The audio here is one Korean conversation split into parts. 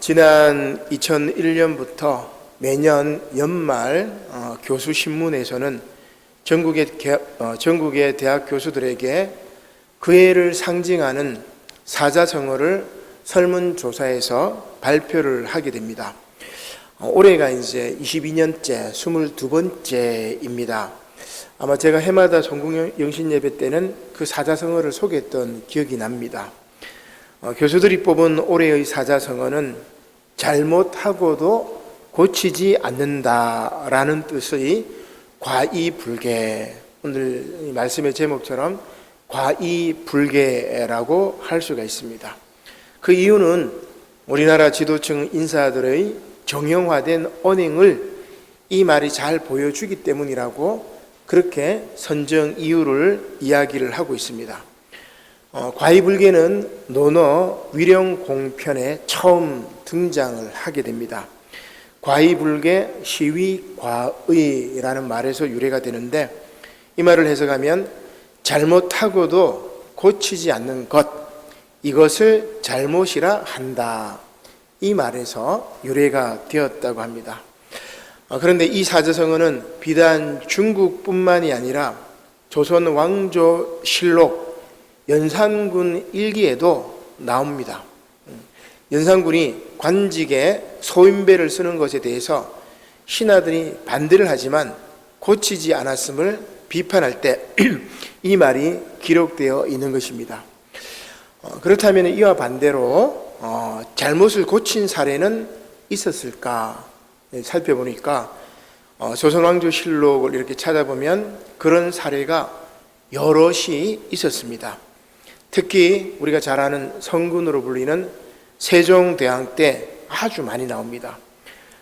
지난 2001년부터 매년 연말 교수신문에서는 전국의 대학 교수들에게 그 해를 상징하는 사자성어를 설문조사에서 발표를 하게 됩니다. 올해가 이제 22년째, 22번째입니다. 아마 제가 해마다 전국영신예배 때는 그 사자성어를 소개했던 기억이 납니다. 교수들이 뽑은 올해의 사자성어는 잘못하고도 고치지 않는다라는 뜻의 과이불개, 오늘 말씀의 제목처럼 과이불개라고 할 수가 있습니다. 그 이유는 우리나라 지도층 인사들의 정형화된 언행을 이 말이 잘 보여주기 때문이라고 그렇게 선정 이유를 이야기를 하고 있습니다. 과이불개는 논어 위령공편에 처음 등장을 하게 됩니다. 과이불개 시위과의라는 말에서 유래가 되는데, 이 말을 해석하면 잘못하고도 고치지 않는 것, 이것을 잘못이라 한다, 이 말에서 유래가 되었다고 합니다. 그런데 이 사자성어는 비단 중국뿐만이 아니라 조선 왕조실록 연산군 일기에도 나옵니다. 연산군이 관직에 소인배를 쓰는 것에 대해서 신하들이 반대를 하지만 고치지 않았음을 비판할 때 이 말이 기록되어 있는 것입니다. 그렇다면 이와 반대로 잘못을 고친 사례는 있었을까 살펴보니까 조선왕조실록을 이렇게 찾아보면 그런 사례가 여럿이 있었습니다. 특히 우리가 잘 아는 성군으로 불리는 세종대왕 때 아주 많이 나옵니다.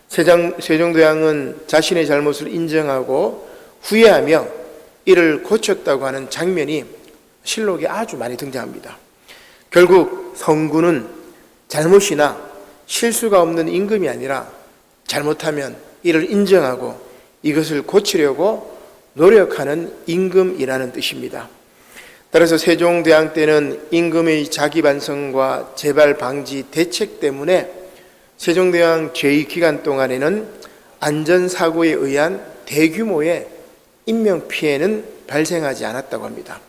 세종대왕은 자신의 잘못을 인정하고 후회하며 이를 고쳤다고 하는 장면이 실록에 아주 많이 등장합니다. 결국 성군은 잘못이나 실수가 없는 임금이 아니라 잘못하면 이를 인정하고 이것을 고치려고 노력하는 임금이라는 뜻입니다. 따라서 세종대왕 때는 임금의 자기반성과 재발 방지 대책 때문에 세종대왕 재위 기간 동안에는 안전사고에 의한 대규모의 인명피해는 발생하지 않았다고 합니다.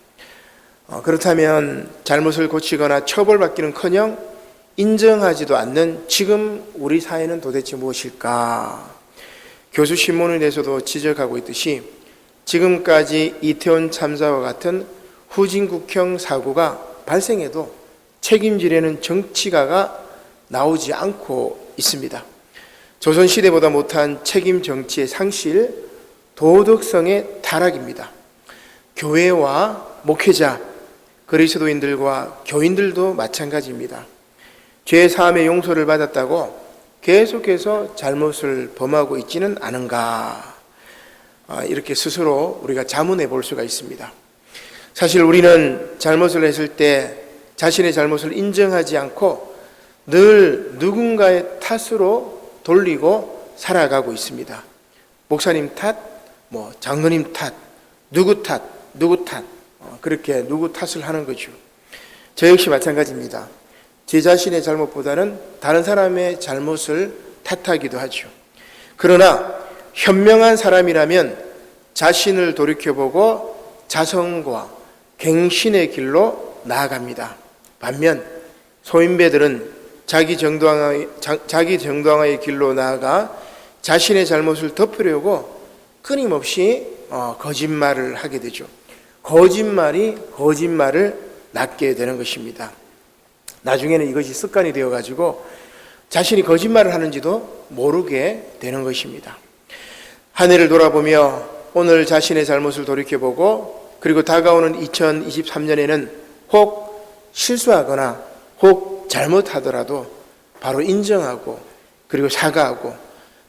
그렇다면 잘못을 고치거나 처벌받기는커녕 인정하지도 않는 지금 우리 사회는 도대체 무엇일까? 교수신문에서도 지적하고 있듯이 지금까지 이태원 참사와 같은 후진국형 사고가 발생해도 책임지려는 정치가가 나오지 않고 있습니다. 조선시대보다 못한 책임 정치의 상실, 도덕성의 타락입니다. 교회와 목회자, 그리스도인들과 교인들도 마찬가지입니다. 죄 사함의 용서를 받았다고 계속해서 잘못을 범하고 있지는 않은가, 이렇게 스스로 우리가 자문해 볼 수가 있습니다. 사실 우리는 잘못을 했을 때 자신의 잘못을 인정하지 않고 늘 누군가의 탓으로 돌리고 살아가고 있습니다. 목사님 탓, 장로님 탓, 누구 탓, 그렇게 누구 탓을 하는 거죠. 저 역시 마찬가지입니다. 제 자신의 잘못보다는 다른 사람의 잘못을 탓하기도 하죠. 그러나 현명한 사람이라면 자신을 돌이켜보고 자성과 갱신의 길로 나아갑니다. 반면 소인배들은 자기 정당화의 길로 나아가 자신의 잘못을 덮으려고 끊임없이 거짓말을 하게 되죠. 거짓말이 거짓말을 낳게 되는 것입니다. 나중에는 이것이 습관이 되어가지고 자신이 거짓말을 하는지도 모르게 되는 것입니다. 한 해를 돌아보며 오늘 자신의 잘못을 돌이켜보고, 그리고 다가오는 2023년에는 혹 실수하거나 혹 잘못하더라도 바로 인정하고 그리고 사과하고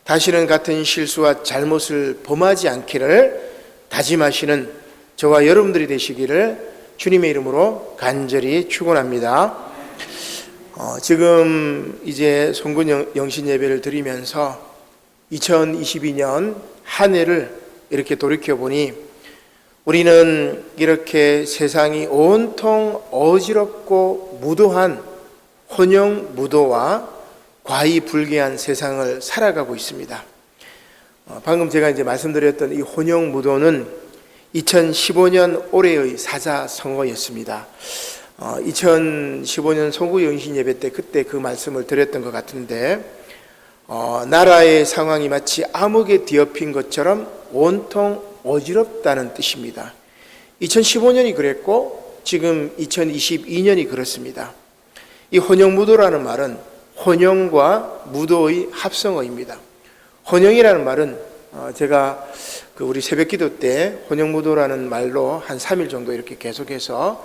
다시는 같은 실수와 잘못을 범하지 않기를 다짐하시는 저와 여러분들이 되시기를 주님의 이름으로 간절히 축원합니다. 지금 이제 송군 영신 예배를 드리면서 2022년 한 해를 이렇게 돌이켜보니 우리는 이렇게 세상이 온통 어지럽고 무도한 혼용무도와 과이불개한 세상을 살아가고 있습니다. 방금 제가 이제 말씀드렸던 이 혼영무도는 2015년 올해의 사자성어였습니다. 2015년 송구영신 예배 때 그때 그 말씀을 드렸던 것 같은데, 나라의 상황이 마치 암흑에 뒤엎인 것처럼 온통 어지럽다는 뜻입니다. 2015년이 그랬고 지금 2022년이 그렇습니다. 이 혼영무도라는 말은 혼영과 무도의 합성어입니다. 혼영이라는 말은 제가 우리 새벽기도 때 혼영무도라는 말로 한 3일 정도 이렇게 계속해서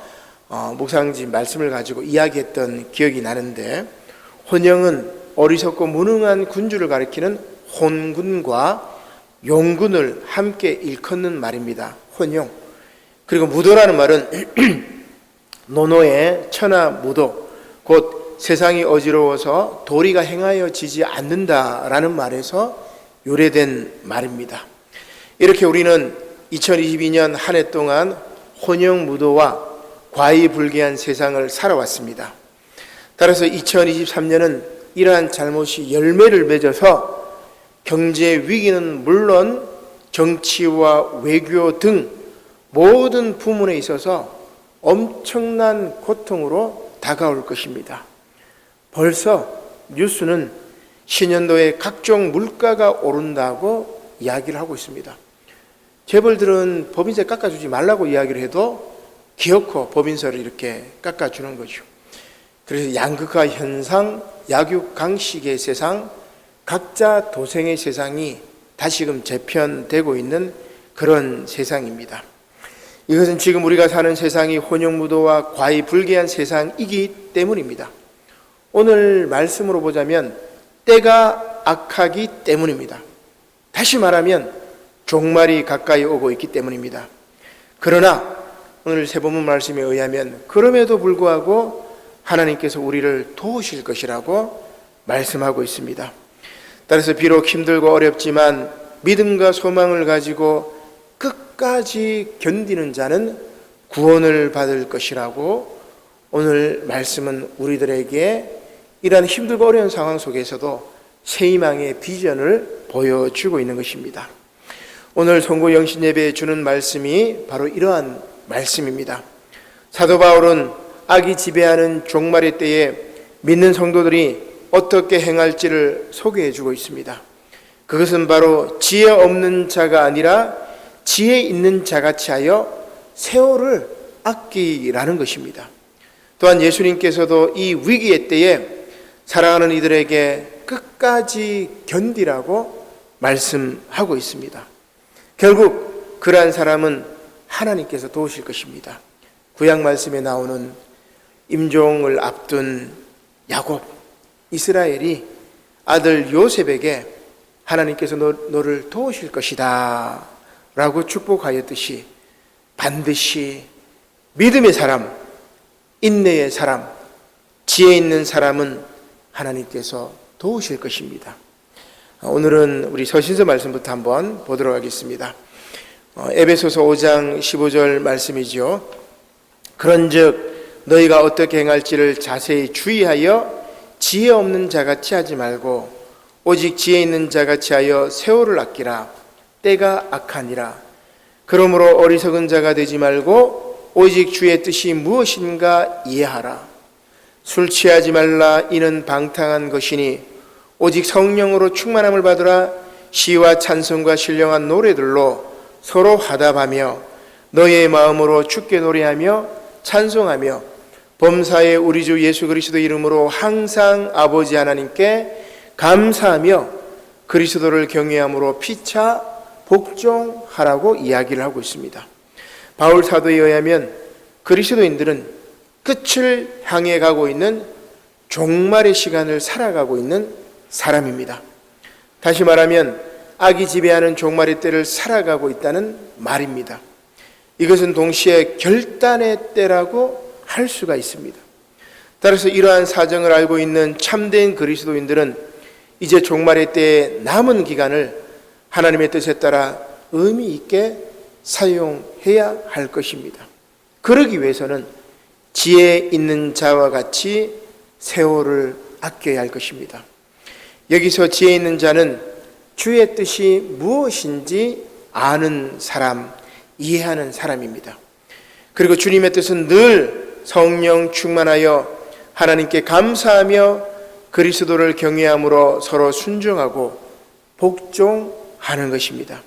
묵상지 말씀을 가지고 이야기했던 기억이 나는데, 혼영은 어리석고 무능한 군주를 가리키는 혼군과 용군을 함께 일컫는 말입니다. 혼영. 그리고 무도라는 말은 노노의 천하 무도, 곧 세상이 어지러워서 도리가 행하여지지 않는다라는 말에서 유래된 말입니다. 이렇게 우리는 2022년 한 해 동안 혼영무도와 과이불개한 세상을 살아왔습니다. 따라서 2023년은 이러한 잘못이 열매를 맺어서 경제 위기는 물론 정치와 외교 등 모든 부문에 있어서 엄청난 고통으로 다가올 것입니다. 벌써 뉴스는 신년도에 각종 물가가 오른다고 이야기를 하고 있습니다. 재벌들은 법인세 깎아주지 말라고 이야기를 해도 기어코 법인세를 이렇게 깎아주는 거죠. 그래서 양극화 현상, 약육강식의 세상, 각자 도생의 세상이 다시금 재편되고 있는 그런 세상입니다. 이것은 지금 우리가 사는 세상이 혼영무도와 과이불개한 세상이기 때문입니다. 오늘 말씀으로 보자면 때가 악하기 때문입니다. 다시 말하면 종말이 가까이 오고 있기 때문입니다. 그러나 오늘 세본문 말씀에 의하면 그럼에도 불구하고 하나님께서 우리를 도우실 것이라고 말씀하고 있습니다. 따라서 비록 힘들고 어렵지만 믿음과 소망을 가지고 끝까지 견디는 자는 구원을 받을 것이라고 오늘 말씀은 우리들에게 이러한 힘들고 어려운 상황 속에서도 새 희망의 비전을 보여주고 있는 것입니다. 오늘 송구 영신 예배에 주는 말씀이 바로 이러한 말씀입니다. 사도 바울은 악이 지배하는 종말의 때에 믿는 성도들이 어떻게 행할지를 소개해 주고 있습니다. 그것은 바로 지혜 없는 자가 아니라 지혜 있는 자같이 하여 세월을 아끼라는 것입니다. 또한 예수님께서도 이 위기의 때에 사랑하는 이들에게 끝까지 견디라고 말씀하고 있습니다. 결국 그러한 사람은 하나님께서 도우실 것입니다. 구약 말씀에 나오는 임종을 앞둔 야곱, 이스라엘이 아들 요셉에게 하나님께서 너를 도우실 것이다 라고 축복하였듯이 반드시 믿음의 사람, 인내의 사람, 지혜 있는 사람은 하나님께서 도우실 것입니다. 오늘은 우리 서신서 말씀부터 한번 보도록 하겠습니다. 에베소서 5장 15절 말씀이죠. 그런즉 너희가 어떻게 행할지를 자세히 주의하여 지혜 없는 자같이 하지 말고 오직 지혜 있는 자같이 하여 세월을 아끼라. 때가 악하니라. 그러므로 어리석은 자가 되지 말고 오직 주의 뜻이 무엇인가 이해하라. 술 취하지 말라. 이는 방탕한 것이니 오직 성령으로 충만함을 받으라. 시와 찬송과 신령한 노래들로 서로 화답하며 너의 마음으로 주께 노래하며 찬송하며 범사의 우리 주 예수 그리스도 이름으로 항상 아버지 하나님께 감사하며 그리스도를 경외함으로 피차 복종하라고 이야기를 하고 있습니다. 바울 사도에 의하면 그리스도인들은 끝을 향해 가고 있는 종말의 시간을 살아가고 있는 사람입니다. 다시 말하면 악이 지배하는 종말의 때를 살아가고 있다는 말입니다. 이것은 동시에 결단의 때라고 할 수가 있습니다. 따라서 이러한 사정을 알고 있는 참된 그리스도인들은 이제 종말의 때에 남은 기간을 하나님의 뜻에 따라 의미 있게 사용해야 할 것입니다. 그러기 위해서는 지혜 있는 자와 같이 세월을 아껴야 할 것입니다. 여기서 지혜 있는 자는 주의 뜻이 무엇인지 아는 사람, 이해하는 사람입니다. 그리고 주님의 뜻은 늘 성령 충만하여 하나님께 감사하며 그리스도를 경외함으로 서로 순종하고 복종하는 것입니다.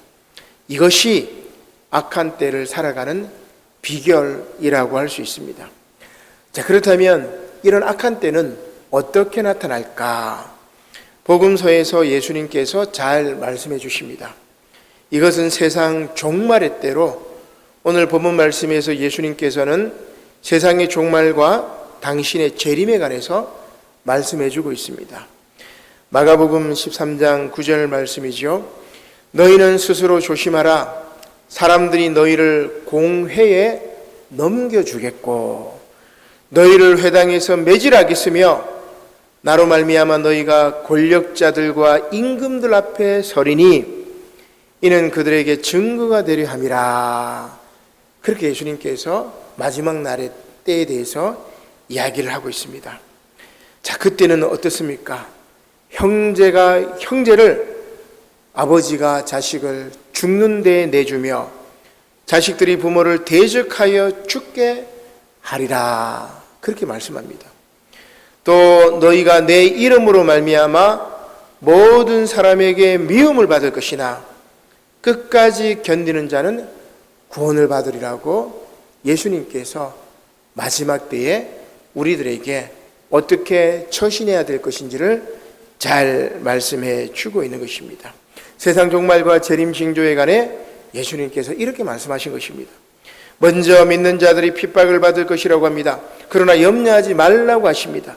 이것이 악한 때를 살아가는 비결이라고 할 수 있습니다. 자, 그렇다면 이런 악한 때는 어떻게 나타날까? 복음서에서 예수님께서 잘 말씀해 주십니다. 이것은 세상 종말의 때로 오늘 본문 말씀에서 예수님께서는 세상의 종말과 당신의 재림에 관해서 말씀해 주고 있습니다. 마가복음 13장 9절 말씀이죠. 너희는 스스로 조심하라. 사람들이 너희를 공회에 넘겨주겠고 너희를 회당에서 매질하겠으며 나로 말미암아 너희가 권력자들과 임금들 앞에 서리니 이는 그들에게 증거가 되려 함이라. 그렇게 예수님께서 마지막 날의 때에 대해서 이야기를 하고 있습니다. 자, 그때는 어떻습니까? 형제가 형제를, 아버지가 자식을 죽는 데에 내주며 자식들이 부모를 대적하여 죽게 하리라. 그렇게 말씀합니다. 또 너희가 내 이름으로 말미암아 모든 사람에게 미움을 받을 것이나 끝까지 견디는 자는 구원을 받으리라고 예수님께서 마지막 때에 우리들에게 어떻게 처신해야 될 것인지를 잘 말씀해 주고 있는 것입니다. 세상 종말과 재림 징조에 관해 예수님께서 이렇게 말씀하신 것입니다. 먼저 믿는 자들이 핍박을 받을 것이라고 합니다. 그러나 염려하지 말라고 하십니다.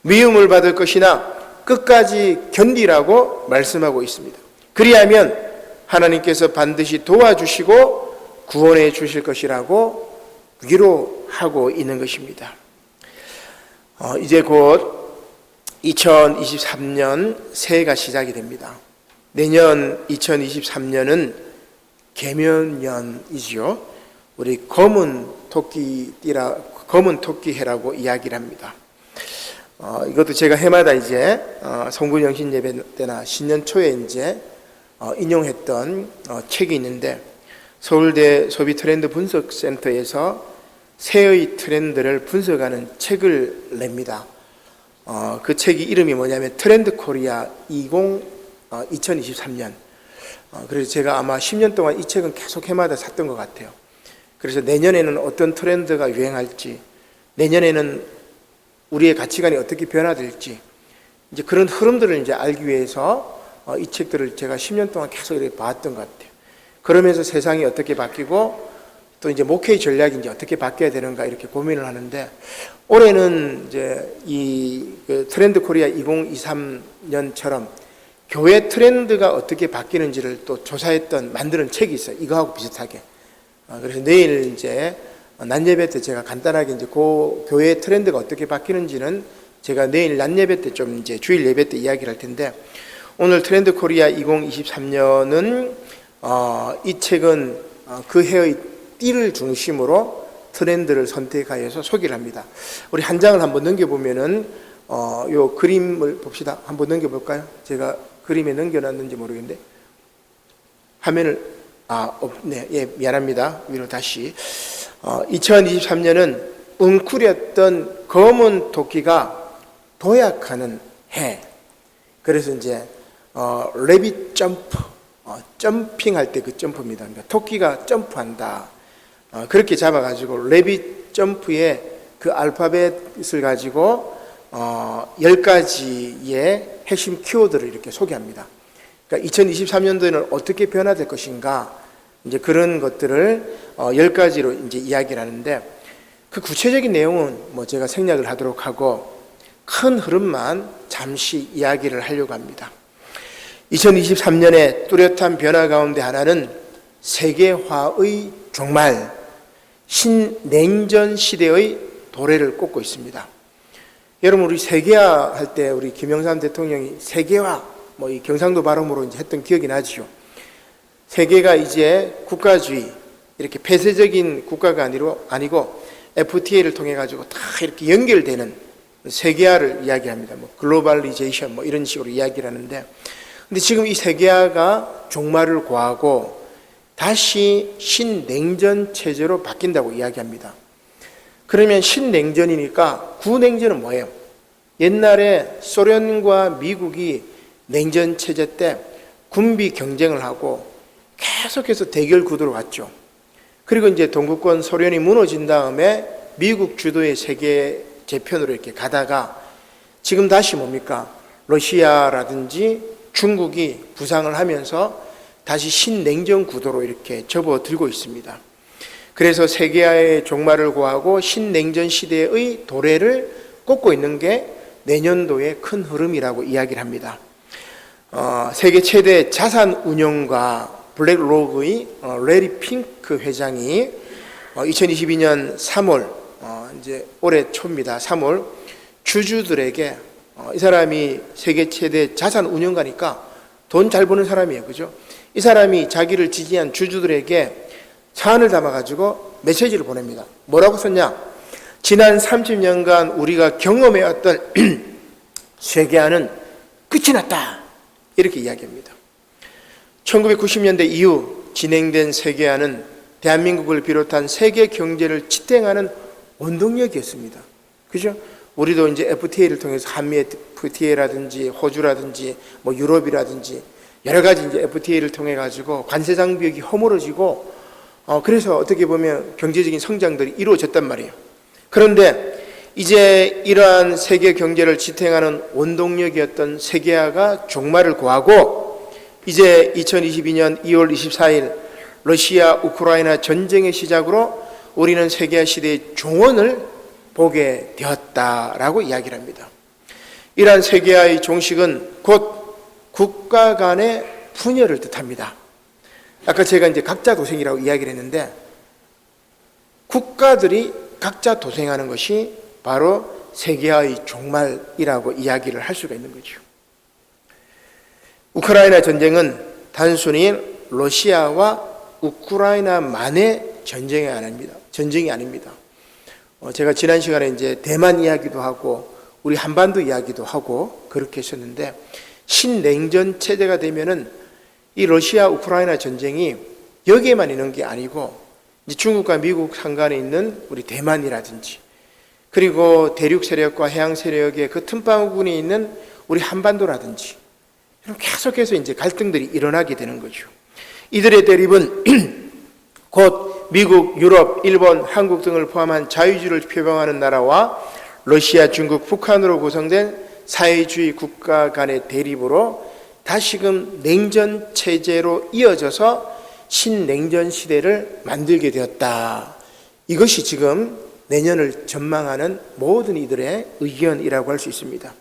미움을 받을 것이나 끝까지 견디라고 말씀하고 있습니다. 그리하면 하나님께서 반드시 도와주시고 구원해 주실 것이라고 위로하고 있는 것입니다. 이제 곧 2023년 새해가 시작이 됩니다. 내년 2023년은 계면년이지요. 우리 검은 토끼해라고 이야기를 합니다. 이것도 제가 해마다 이제 성불영신 예배 때나 신년 초에 이제 인용했던 책이 있는데 서울대 소비 트렌드 분석센터에서 새해의 트렌드를 분석하는 책을 냅니다. 그 책이 이름이 뭐냐면 트렌드 코리아 2023년. 그래서 제가 아마 10년 동안 이 책은 계속 해마다 샀던 것 같아요. 그래서 내년에는 어떤 트렌드가 유행할지, 내년에는 우리의 가치관이 어떻게 변화될지, 이제 그런 흐름들을 이제 알기 위해서 이 책들을 제가 10년 동안 계속 이렇게 봤던 것 같아요. 그러면서 세상이 어떻게 바뀌고 또 이제 목회의 전략이 이제 어떻게 바뀌어야 되는가 이렇게 고민을 하는데, 올해는 이제 이 트렌드 코리아 2023년처럼 교회 트렌드가 어떻게 바뀌는지를 또 조사했던 만드는 책이 있어요. 이거하고 비슷하게. 그래서 내일 이제 낮예배 때 제가 간단하게 이제 그 교회 트렌드가 어떻게 바뀌는지는 제가 내일 낮예배 때 좀 이제 주일 예배 때 이야기를 할 텐데, 오늘 트렌드 코리아 2023년은 이 책은 그 해의 띠를 중심으로 트렌드를 선택하여서 소개를 합니다. 우리 한 장을 한번 넘겨보면은 요 그림을 봅시다. 한번 넘겨볼까요? 제가 그림에 넘겨놨는지 모르겠는데 화면을 네, 예, 미안합니다. 위로 다시. 2023년은 웅크렸던 검은 토끼가 도약하는 해. 그래서 이제 레빗 점프, 점핑할 때 그 점프입니다. 그러니까 토끼가 점프한다. 그렇게 잡아가지고 레빗 점프의 그 알파벳을 가지고 10가지의 핵심 키워드를 이렇게 소개합니다. 그러니까 2023년도에는 어떻게 변화될 것인가, 이제 그런 것들을 10가지로 이제 이야기를 하는데, 그 구체적인 내용은 뭐 제가 생략을 하도록 하고 큰 흐름만 잠시 이야기를 하려고 합니다. 2023년의 뚜렷한 변화 가운데 하나는 세계화의 종말, 신냉전 시대의 도래를 꼽고 있습니다. 여러분, 우리 세계화 할 때 우리 김영삼 대통령이 세계화, 뭐 이 경상도 발음으로 이제 했던 기억이 나죠. 세계가 이제 국가주의, 이렇게 폐쇄적인 국가가 아니고 FTA를 통해 가지고 다 이렇게 연결되는 세계화를 이야기합니다. 뭐 글로벌리제이션 뭐 이런 식으로 이야기를 하는데, 근데 지금 이 세계화가 종말을 고하고 다시 신냉전 체제로 바뀐다고 이야기합니다. 그러면 신냉전이니까 구냉전은 뭐예요? 옛날에 소련과 미국이 냉전 체제 때 군비 경쟁을 하고 계속해서 대결 구도로 갔죠. 그리고 이제 동구권 소련이 무너진 다음에 미국 주도의 세계 재편으로 이렇게 가다가 지금 다시 뭡니까? 러시아라든지 중국이 부상을 하면서 다시 신냉전 구도로 이렇게 접어들고 있습니다. 그래서 세계화의 종말을 고하고 신냉전 시대의 도래를 꽂고 있는 게 내년도의 큰 흐름이라고 이야기를 합니다. 세계 최대 자산 운용가 블랙록의 레리 핑크 회장이 2022년 3월 이제 올해 초입니다. 3월 주주들에게 이 사람이 세계 최대 자산 운용가니까 돈 잘 버는 사람이에요. 그죠? 이 사람이 자기를 지지한 주주들에게 사안을 담아가지고 메시지를 보냅니다. 뭐라고 썼냐? 지난 30년간 우리가 경험해왔던 세계화는 끝이 났다. 이렇게 이야기합니다. 1990년대 이후 진행된 세계화는 대한민국을 비롯한 세계 경제를 지탱하는 원동력이었습니다. 그죠? 우리도 이제 FTA를 통해서 한미 FTA라든지 호주라든지 뭐 유럽이라든지 여러 가지 이제 FTA를 통해 가지고 관세 장벽이 허물어지고 그래서 어떻게 보면 경제적인 성장들이 이루어졌단 말이에요. 그런데 이제 이러한 세계 경제를 지탱하는 원동력이었던 세계화가 종말을 고하고 이제 2022년 2월 24일 러시아 우크라이나 전쟁의 시작으로 우리는 세계화 시대의 종언을 보게 되었다라고 이야기를 합니다. 이러한 세계화의 종식은 곧 국가 간의 분열을 뜻합니다. 아까 제가 이제 각자 도생이라고 이야기를 했는데 국가들이 각자 도생하는 것이 바로 세계화의 종말이라고 이야기를 할 수가 있는 거죠. 우크라이나 전쟁은 단순히 러시아와 우크라이나만의 전쟁이 아닙니다. 제가 지난 시간에 이제 대만 이야기도 하고 우리 한반도 이야기도 하고 그렇게 했었는데 신냉전 체제가 되면은 이 러시아 우크라이나 전쟁이 여기에만 있는 게 아니고 이제 중국과 미국 상간에 있는 우리 대만이라든지 그리고 대륙 세력과 해양 세력의 그 틈바구니에 있는 우리 한반도라든지 계속해서 이제 갈등들이 일어나게 되는 거죠. 이들의 대립은 곧 미국, 유럽, 일본, 한국 등을 포함한 자유주의를 표방하는 나라와 러시아, 중국, 북한으로 구성된 사회주의 국가 간의 대립으로 다시금 냉전 체제로 이어져서 신냉전 시대를 만들게 되었다. 이것이 지금 내년을 전망하는 모든 이들의 의견이라고 할 수 있습니다.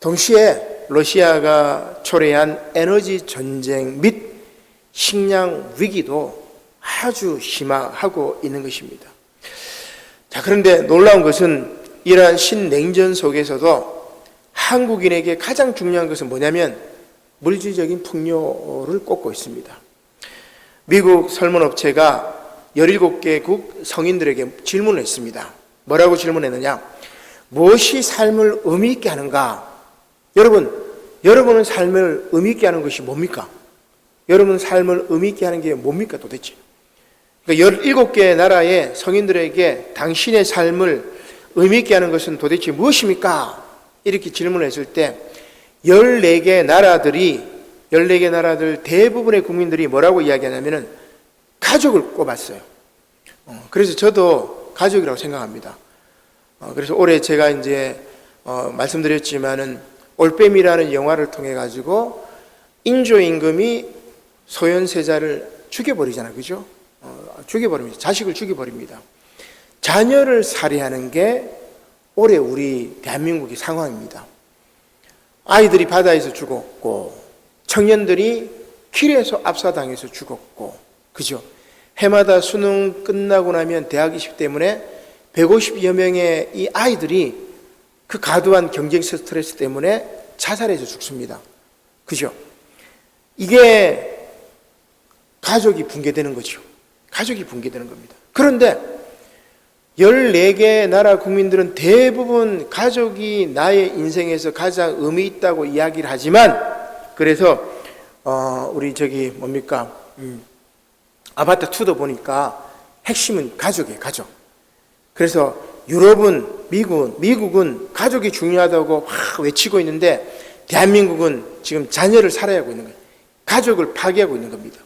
동시에 러시아가 초래한 에너지 전쟁 및 식량 위기도 아주 심화하고 있는 것입니다. 자, 그런데 놀라운 것은 이러한 신냉전 속에서도 한국인에게 가장 중요한 것은 뭐냐면 물질적인 풍요를 꼽고 있습니다. 미국 설문업체가 17개국 성인들에게 질문을 했습니다. 뭐라고 질문했느냐? 무엇이 삶을 의미 있게 하는가? 여러분은 삶을 의미 있게 하는 것이 뭡니까? 여러분 삶을 의미 있게 하는 게 뭡니까 도대체? 그러니까 17개 나라의 성인들에게 당신의 삶을 의미 있게 하는 것은 도대체 무엇입니까? 이렇게 질문을 했을 때 14개 나라들 대부분의 국민들이 뭐라고 이야기하냐면은 가족을 꼽았어요. 그래서 저도 가족이라고 생각합니다. 그래서 올해 제가 이제 말씀드렸지만은 올빼미라는 영화를 통해 가지고 인조임금이 소현세자를 죽여버리잖아요. 그죠? 죽여버립니다. 자식을 죽여버립니다. 자녀를 살해하는 게 올해 우리 대한민국의 상황입니다. 아이들이 바다에서 죽었고 청년들이 길에서 압사당해서 죽었고 그죠? 해마다 수능 끝나고 나면 대학 입시 때문에 150여 명의 이 아이들이 그 과도한 경쟁 스트레스 때문에 자살해서 죽습니다. 그죠? 이게 가족이 붕괴되는 거죠. 가족이 붕괴되는 겁니다. 그런데 14개 나라 국민들은 대부분 가족이 나의 인생에서 가장 의미 있다고 이야기를 하지만, 그래서 우리 저기 뭡니까 아바타 2도 보니까 핵심은 가족이에요. 가족. 그래서 유럽은, 미국은 가족이 중요하다고 막 외치고 있는데 대한민국은 지금 자녀를 살해하고 있는 거예요. 가족을 파괴하고 있는 겁니다.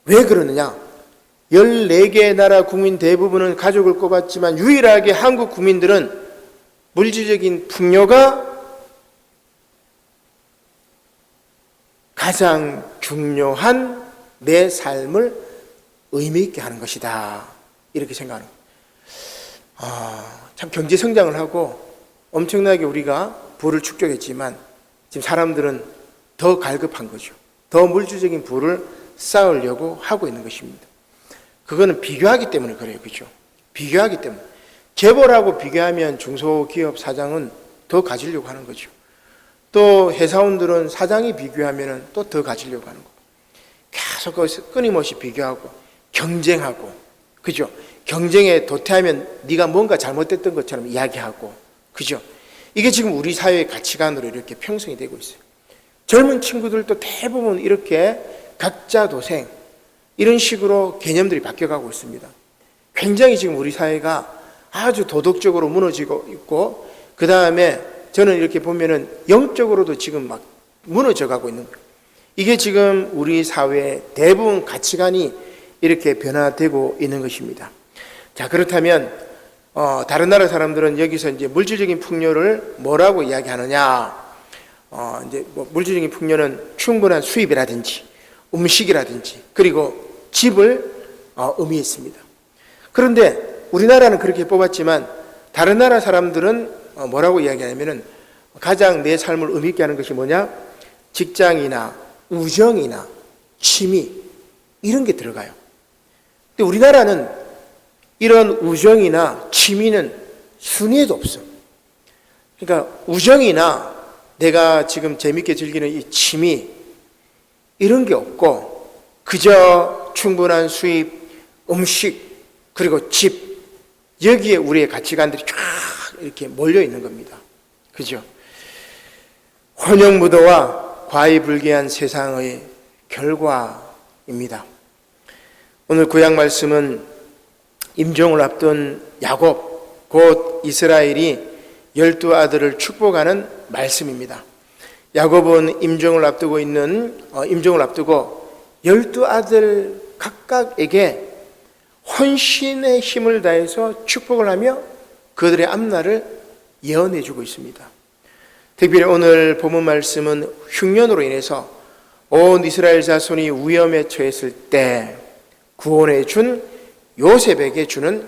왜 그러느냐? 14개 나라 국민 대부분은 가족을 꼽았지만 유일하게 한국 국민들은 물질적인 풍요가 가장 중요한 내 삶을 의미 있게 하는 것이다, 이렇게 생각하는 거예요. 참 경제 성장을 하고 엄청나게 우리가 부를 축적했지만 지금 사람들은 더 갈급한 거죠. 더 물질적인 부를 쌓으려고 하고 있는 것입니다. 그거는 비교하기 때문에 그래요. 그죠? 비교하기 때문에. 재벌하고 비교하면 중소기업 사장은 더 가지려고 하는 거죠. 또 회사원들은 사장이 비교하면 또 더 가지려고 하는 거고. 계속 끊임없이 비교하고 경쟁하고, 그죠? 경쟁에 도태하면 네가 뭔가 잘못됐던 것처럼 이야기하고, 그죠? 이게 지금 우리 사회의 가치관으로 이렇게 형성이 되고 있어요. 젊은 친구들도 대부분 이렇게 각자 도생, 이런 식으로 개념들이 바뀌어가고 있습니다. 굉장히 지금 우리 사회가 아주 도덕적으로 무너지고 있고, 그 다음에 저는 이렇게 보면은 영적으로도 지금 막 무너져가고 있는 거예요. 이게 지금 우리 사회의 대부분 가치관이 이렇게 변화되고 있는 것입니다. 자, 그렇다면 다른 나라 사람들은 여기서 이제 물질적인 풍요를 뭐라고 이야기하느냐? 이제 뭐 물질적인 풍요는 충분한 수입이라든지 음식이라든지 그리고 집을 의미했습니다. 그런데 우리나라는 그렇게 뽑았지만 다른 나라 사람들은 뭐라고 이야기하냐면은 가장 내 삶을 의미 있게 하는 것이 뭐냐? 직장이나 우정이나 취미, 이런 게 들어가요. 근데 우리나라는 이런 우정이나 취미는 순위에도 없어. 그러니까 우정이나 내가 지금 재밌게 즐기는 이 취미, 이런 게 없고 그저 충분한 수입, 음식, 그리고 집, 여기에 우리의 가치관들이 쫙 이렇게 몰려 있는 겁니다. 그죠? 혼용무도와 과의불개한 세상의 결과입니다. 오늘 구약 말씀은 임종을 앞둔 야곱, 곧 이스라엘이 12아들을 축복하는 말씀입니다. 야곱은 임종을 앞두고 12아들 각각에게 헌신의 힘을 다해서 축복을 하며 그들의 앞날을 예언해 주고 있습니다. 특별히 오늘 본문 말씀은 흉년으로 인해서 온 이스라엘 자손이 위험에 처했을 때 구원해 준 요셉에게 주는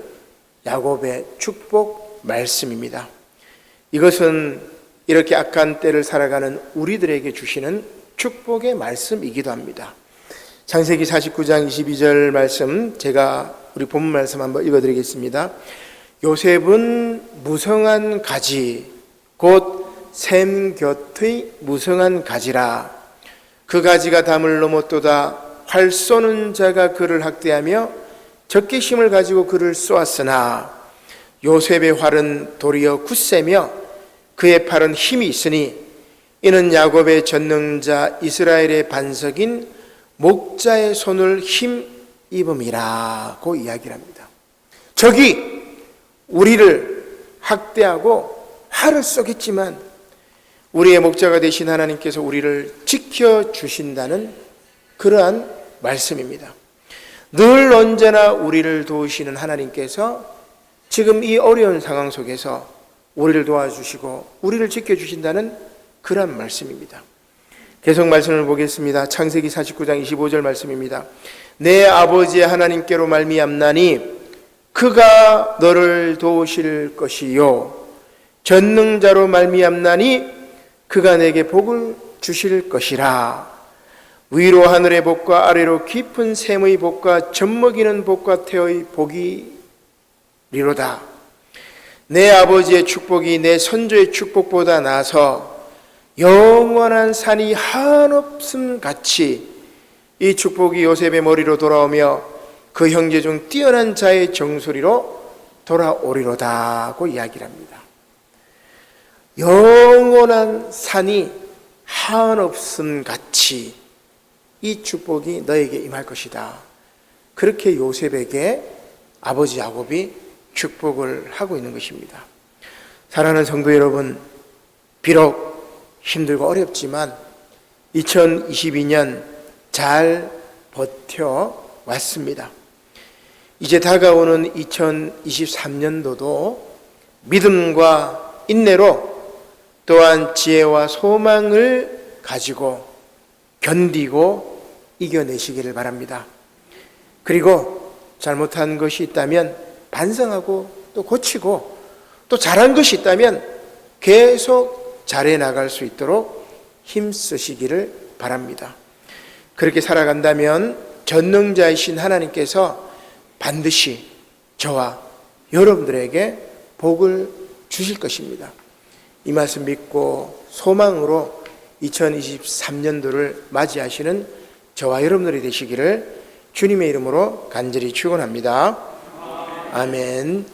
야곱의 축복 말씀입니다. 이것은 이렇게 악한 때를 살아가는 우리들에게 주시는 축복의 말씀이기도 합니다. 창세기 49장 22절 말씀, 제가 우리 본문 말씀 한번 읽어드리겠습니다. 요셉은 무성한 가지, 곧 샘 곁의 무성한 가지라. 그 가지가 담을 넘었도다. 활 쏘는 자가 그를 학대하며 적개심을 가지고 그를 쏘았으나 요셉의 활은 도리어 굳세며 그의 팔은 힘이 있으니 이는 야곱의 전능자 이스라엘의 반석인 목자의 손을 힘입음이라고 이야기를 합니다. 적이 우리를 학대하고 활을 쏘겠지만 우리의 목자가 되신 하나님께서 우리를 지켜주신다는 그러한 말씀입니다. 늘 언제나 우리를 도우시는 하나님께서 지금 이 어려운 상황 속에서 우리를 도와주시고 우리를 지켜주신다는 그러한 말씀입니다. 계속 말씀을 보겠습니다. 창세기 49장 25절 말씀입니다. 내 아버지의 하나님께로 말미암나니 그가 너를 도우실 것이요 전능자로 말미암나니 그가 내게 복을 주실 것이라. 위로 하늘의 복과 아래로 깊은 샘의 복과 젖먹이는 복과 태의 복이리로다. 내 아버지의 축복이 내 선조의 축복보다 나아서 영원한 산이 한없음 같이 이 축복이 요셉의 머리로 돌아오며 그 형제 중 뛰어난 자의 정소리로 돌아오리로다고 이야기를 합니다. 영원한 산이 한없음 같이 이 축복이 너에게 임할 것이다. 그렇게 요셉에게 아버지 야곱이 축복을 하고 있는 것입니다. 사랑하는 성도 여러분, 비록 힘들고 어렵지만 2022년 잘 버텨왔습니다. 이제 다가오는 2023년도도 믿음과 인내로 또한 지혜와 소망을 가지고 견디고 이겨내시기를 바랍니다. 그리고 잘못한 것이 있다면 반성하고 또 고치고 또 잘한 것이 있다면 계속 잘해 나갈 수 있도록 힘쓰시기를 바랍니다. 그렇게 살아간다면 전능자이신 하나님께서 반드시 저와 여러분들에게 복을 주실 것입니다. 이 말씀 믿고 소망으로 2023년도를 맞이하시는 저와 여러분들이 되시기를 주님의 이름으로 간절히 축원합니다. 아멘.